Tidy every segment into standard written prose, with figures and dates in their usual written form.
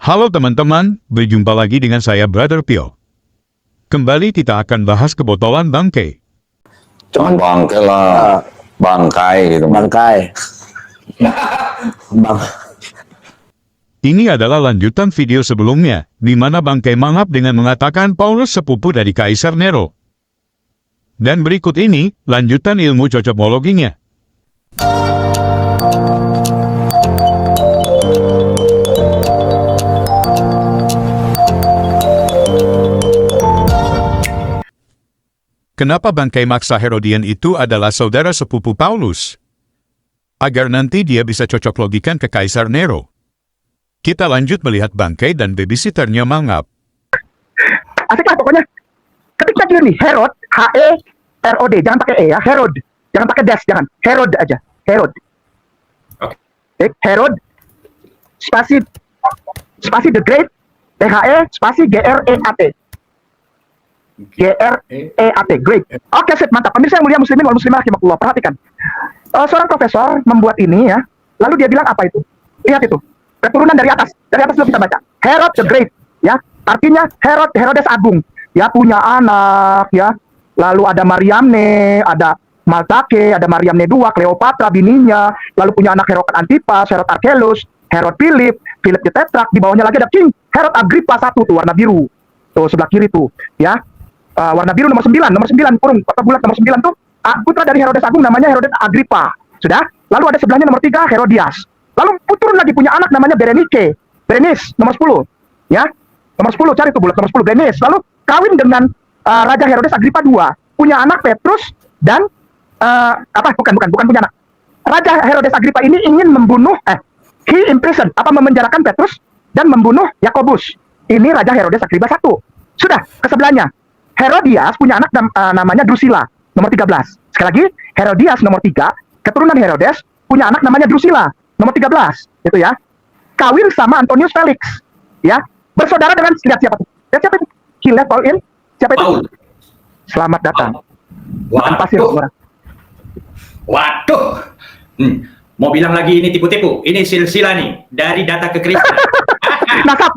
Halo teman-teman, berjumpa lagi dengan saya Brother Pio. Kembali kita akan bahas kebotolan bangkai. Jangan bangkai lah, bangkai gitu. Bangkai. Bang. Ini adalah lanjutan video sebelumnya, di mana bangkai mangap dengan mengatakan Paulus sepupu dari Kaisar Nero. Dan berikut ini, lanjutan ilmu cocokologinya. Kenapa bangkai maksa Herodian itu adalah saudara sepupu Paulus? Agar nanti dia bisa cocok logikan ke Kaisar Nero. Kita lanjut melihat bangkai dan babysitternya mangap. Asik lah pokoknya. Ketika dia nih, Herod, H-E-R-O-D, jangan pakai E ya, Herod. Jangan pakai dash, jangan. Herod aja, Herod. Oke. Herod, spasi the Great, T-H-E, spasi G-R-E-A-T. G-R-E-A-T, Great. Oke, sip, mantap. Pemirsa yang mulia muslimin wal muslimah rahimakumullah, perhatikan. Seorang profesor membuat ini ya, lalu dia bilang apa itu? Lihat itu, keturunan dari atas lo bisa baca. Herod the Great, ya, artinya Herodes Agung, ya, punya anak, ya. Lalu ada Mariamne, ada Maltake, ada Mariamne II, Cleopatra bininya, lalu punya anak Herod Antipas, Herod Archelaus, Herod Philip the Tetrarch, di bawahnya lagi ada King Herod Agrippa I tuh, warna biru. Tuh sebelah kiri tuh, ya. Warna biru nomor 9 kurung atau bulat nomor 9 tuh putra dari Herodes Agung namanya Herodes Agrippa. Sudah? Lalu ada sebelahnya nomor 3 Herodias. Lalu turun lagi punya anak namanya Berenice nomor 10. Ya. Nomor 10 cari tuh bulat nomor 10 Berenice. Lalu kawin dengan Raja Herodes Agrippa II. Punya anak Petrus dan bukan punya anak. Raja Herodes Agrippa ini ingin membunuh he imprisoned memenjarakan Petrus dan membunuh Yakobus. Ini Raja Herodes Agrippa I. Sudah, ke sebelahnya Herodias punya anak namanya Drusilla, nomor 13. Sekali lagi, Herodias nomor 3, keturunan Herodes, punya anak namanya Drusilla, nomor 13. Itu ya. Kawin sama Antonius Felix. Ya. Bersaudara dengan, lihat siapa itu? Lihat siapa itu? He left Paul in. Siapa itu? Paul. Selamat datang. Waduh. Pasir, orang. Waduh. Mau bilang lagi ini tipu-tipu. Ini silsilah nih, dari data kekristenan. Nasab.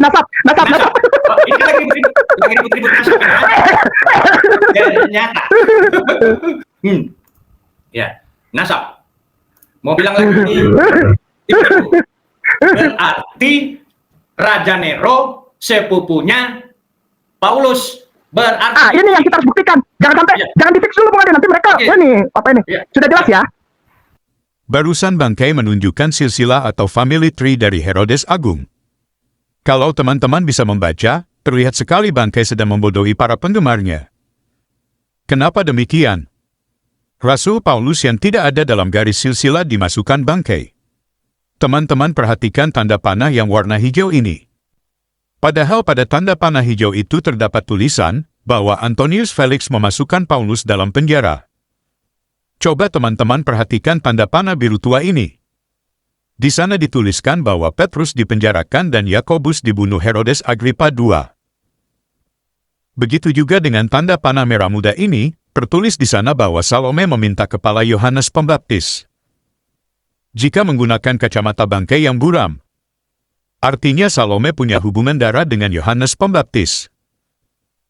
Oh, ini lagi ribut-ribut nasab kan? Ternyata. Ya, nasab. Mau bilang lagi tipu-tipu. Berarti Raja Nero sepupunya Paulus. Berarti ini yang kita harus buktikan. Jangan sampai, jangan di fix dulu Bung Ade, nanti mereka ini apa ini? Sudah jelas ya? Barusan bangkai menunjukkan silsilah atau family tree dari Herodes Agung. Kalau teman-teman bisa membaca, terlihat sekali bangkai sedang membodohi para penggemarnya. Kenapa demikian? Rasul Paulus yang tidak ada dalam garis silsilah dimasukkan bangkai. Teman-teman perhatikan tanda panah yang warna hijau ini. Padahal pada tanda panah hijau itu terdapat tulisan bahwa Antonius Felix memasukkan Paulus dalam penjara. Coba teman-teman perhatikan tanda panah biru tua ini. Di sana dituliskan bahwa Petrus dipenjarakan dan Yakobus dibunuh Herodes Agrippa II. Begitu juga dengan tanda panah merah muda ini, tertulis di sana bahwa Salome meminta kepala Yohanes Pembaptis. Jika menggunakan kacamata bangkai yang buram, artinya Salome punya hubungan darah dengan Yohanes Pembaptis.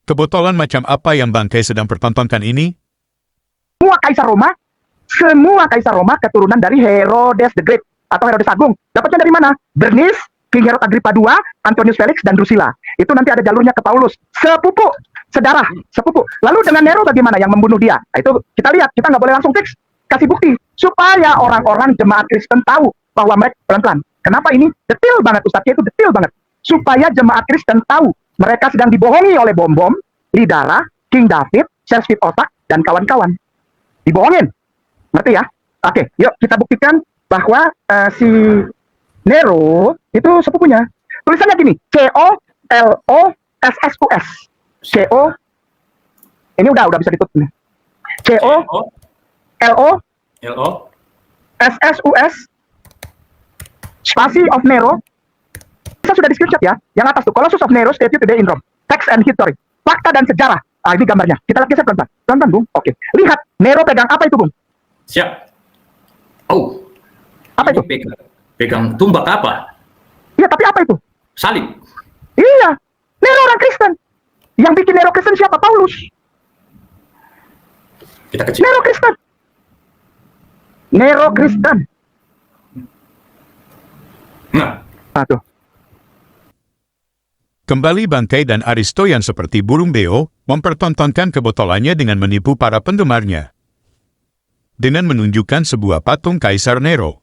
Kebotolan macam apa yang bangkai sedang pertontonkan ini? Semua kaisar Roma keturunan dari Herodes the Great atau Herodes Agung. Dapatnya dari mana? Bernice, King Herod Agrippa II, Antonius Felix, dan Drusilla. Itu nanti ada jalurnya ke Paulus. Sepupu, sepupu. Lalu dengan Nero bagaimana yang membunuh dia? Nah, itu kita lihat, kita nggak boleh langsung fix. Kasih bukti, supaya orang-orang jemaat Kristen tahu bahwa mereka pelan-pelan. Kenapa ini? Detail banget, Ustadznya itu detail banget. Supaya jemaat Kristen tahu mereka sedang dibohongi oleh bom-bom, Lidara, King David, Sheriff Otak, dan kawan-kawan. Dibohongin. Ngerti ya? Oke, yuk kita buktikan bahwa si Nero itu sepupunya. Tulisannya gini, C-O-L-O-S-S-U-S. C-O, ini udah bisa ditutup. C-O-L-O-S-S-U-S spasi of Nero. Kita sudah di screenshot ya. Yang atas tuh, Colossus of Nero Statue Today in Rome. Text and History. Fakta dan sejarah. Ini gambarnya. Kita lihat pelan-pelan. Pelan-pelan, Bung. Oke. Lihat, Nero pegang apa itu, Bung? Siap. Oh. Apa itu? Pegang tumbak apa? Iya, tapi apa itu? salib. Iya, Nero orang Kristen. Yang bikin Nero Kristen siapa? Paulus. Kita kecil. Nero Kristen. Nero Kristen. Nah, Aduh. Kembali bangkai dan Aristo yang seperti burung beo mempertontonkan kebotolannya dengan menipu para penggemarnya. Dengan menunjukkan sebuah patung Kaisar Nero.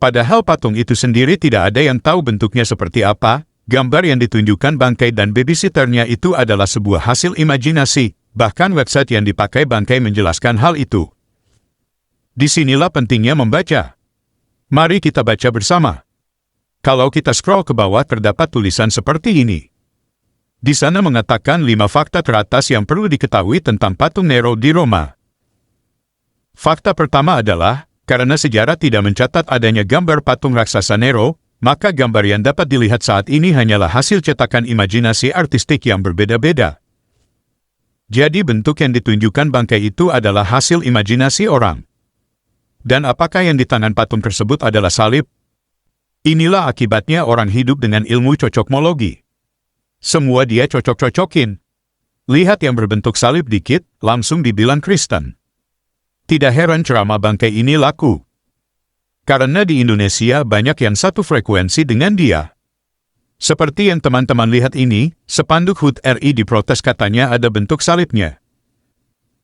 Padahal patung itu sendiri tidak ada yang tahu bentuknya seperti apa, gambar yang ditunjukkan bangkai dan babysitternya itu adalah sebuah hasil imajinasi, bahkan website yang dipakai bangkai menjelaskan hal itu. Disinilah pentingnya membaca. Mari kita baca bersama. Kalau kita scroll ke bawah terdapat tulisan seperti ini. Di sana mengatakan 5 fakta teratas yang perlu diketahui tentang patung Nero di Roma. Fakta pertama adalah, karena sejarah tidak mencatat adanya gambar patung raksasa Nero, maka gambar yang dapat dilihat saat ini hanyalah hasil cetakan imajinasi artistik yang berbeda-beda. Jadi bentuk yang ditunjukkan bangkai itu adalah hasil imajinasi orang. Dan apakah yang di tangan patung tersebut adalah salib? Inilah akibatnya orang hidup dengan ilmu cocokmologi. Semua dia cocok-cocokin. Lihat yang berbentuk salib dikit, langsung dibilang Kristen. Tidak heran ceramah bangkai ini laku. Karena di Indonesia banyak yang satu frekuensi dengan dia. Seperti yang teman-teman lihat ini, spanduk HUT RI diprotes katanya ada bentuk salibnya.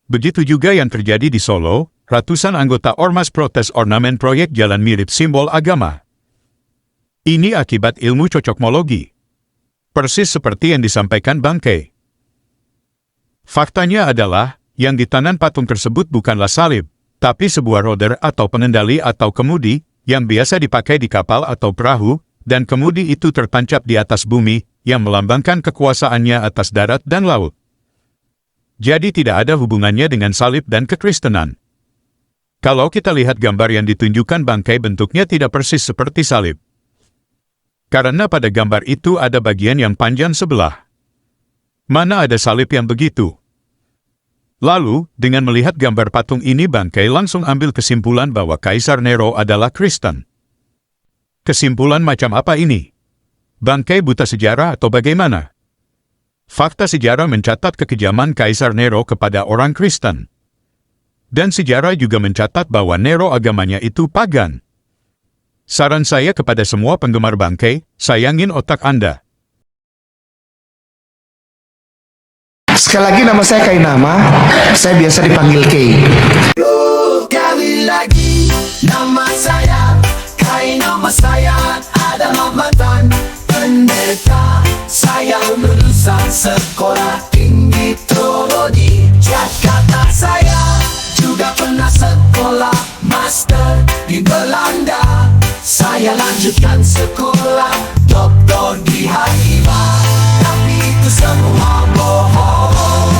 Begitu juga yang terjadi di Solo, ratusan anggota Ormas protes ornamen proyek jalan mirip simbol agama. Ini akibat ilmu cocokmologi. Persis seperti yang disampaikan bangkai. Faktanya adalah, yang di tangan patung tersebut bukanlah salib, tapi sebuah roder atau pengendali atau kemudi, yang biasa dipakai di kapal atau perahu, dan kemudi itu tertancap di atas bumi, yang melambangkan kekuasaannya atas darat dan laut. Jadi tidak ada hubungannya dengan salib dan kekristenan. Kalau kita lihat gambar yang ditunjukkan bangkai bentuknya tidak persis seperti salib. Karena pada gambar itu ada bagian yang panjang sebelah. Mana ada salib yang begitu? Lalu, dengan melihat gambar patung ini bangkai langsung ambil kesimpulan bahwa Kaisar Nero adalah Kristen. Kesimpulan macam apa ini? Bangkai buta sejarah atau bagaimana? Fakta sejarah mencatat kekejaman Kaisar Nero kepada orang Kristen. Dan sejarah juga mencatat bahwa Nero agamanya itu pagan. Saran saya kepada semua penggemar bangkai, sayangin otak Anda. Sekali lagi nama saya Kainama, saya biasa dipanggil Kay. Sekali lagi nama saya Kainama, saya adalah mantan pendeta. Saya lulusan sekolah tinggi teologi Jakarta. Saya juga pernah sekolah master di Belanda. Saya lanjutkan sekolah doktor di HIV, tapi itu semua bohong.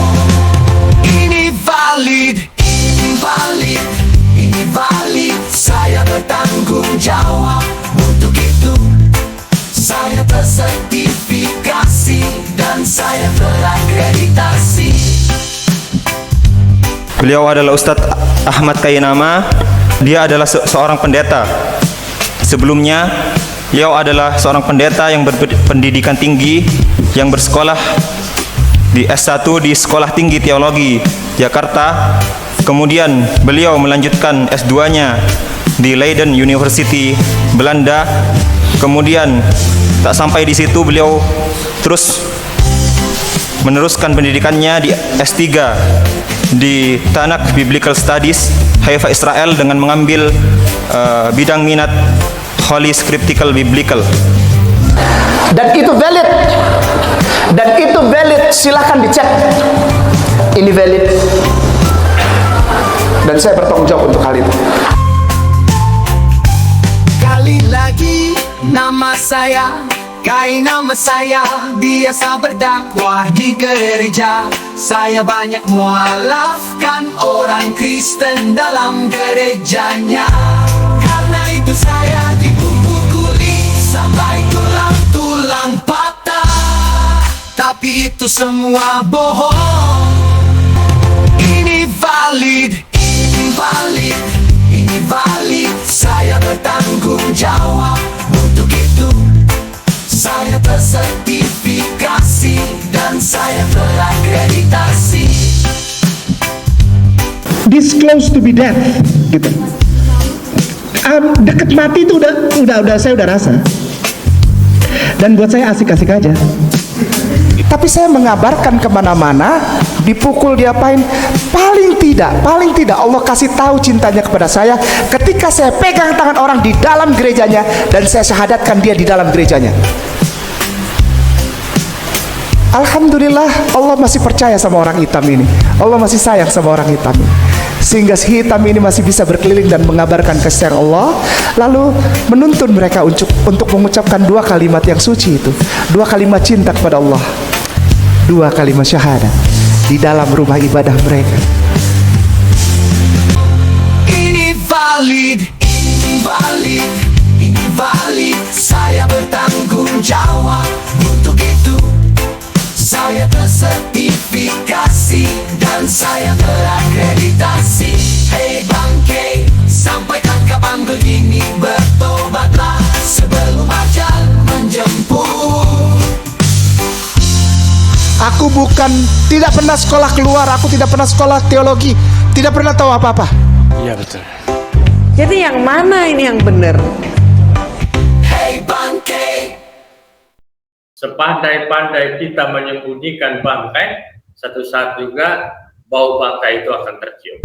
Ini valid, ini valid, ini valid. Saya bertanggung jawab untuk itu. Saya tersertifikasi dan saya terakreditasi. Beliau adalah Ustadz Ahmad Kainama. Dia adalah seorang pendeta. Sebelumnya, beliau adalah seorang pendeta yang berpendidikan tinggi, yang bersekolah di S1 di Sekolah Tinggi Teologi Jakarta. Kemudian beliau melanjutkan S2-nya di Leiden University, Belanda. Kemudian tak sampai di situ, beliau terus meneruskan pendidikannya di S3 di Tanakh Biblical Studies, Haifa, Israel, dengan mengambil bidang minat Holy Scriptical Biblical. Dan itu valid. Dan itu valid, silahkan dicek. Ini valid. Dan saya bertanggung jawab untuk hal itu. Kali lagi nama saya Kainama, saya biasa berdakwah di gereja. Saya banyak mualafkan orang Kristen dalam gerejanya. Karena itu saya dipukuli sampai tulang-tulang patah. Tapi itu semua bohong. Ini valid, ini valid, ini valid. Saya bertanggung jawab untuk itu. Saya Saya tersertifikasi dan saya terakreditasi. This close to be death, gitu. Deket mati itu udah saya udah rasa. Dan buat saya asik-asik aja. Tapi saya mengabarkan kemana-mana, dipukul, diapain, paling tidak Allah kasih tahu cintanya kepada saya ketika saya pegang tangan orang di dalam gerejanya dan saya syahadatkan dia di dalam gerejanya. Alhamdulillah, Allah masih percaya sama orang hitam ini. Allah masih sayang sama orang hitam ini, sehingga si hitam ini masih bisa berkeliling dan mengabarkan kasih Allah, lalu menuntun mereka untuk mengucapkan dua kalimat yang suci itu, dua kalimat cinta kepada Allah, dua kalimat syahadat di dalam rumah ibadah mereka. Ini valid, ini valid, ini valid. Saya bertanggung jawab untuk itu. Saya tersertifikasi dan saya terakreditasi. Hei bangke, sampaikan kapan begini, bertobatlah sebelum ajal menjemput. Aku tidak pernah sekolah keluar, aku tidak pernah sekolah teologi, tidak pernah tahu apa-apa. Jadi yang mana ini yang benar? Hei bangke, Sepandai-pandai kita menyembunyikan bangkai, satu saat juga bau bangkai itu akan tercium.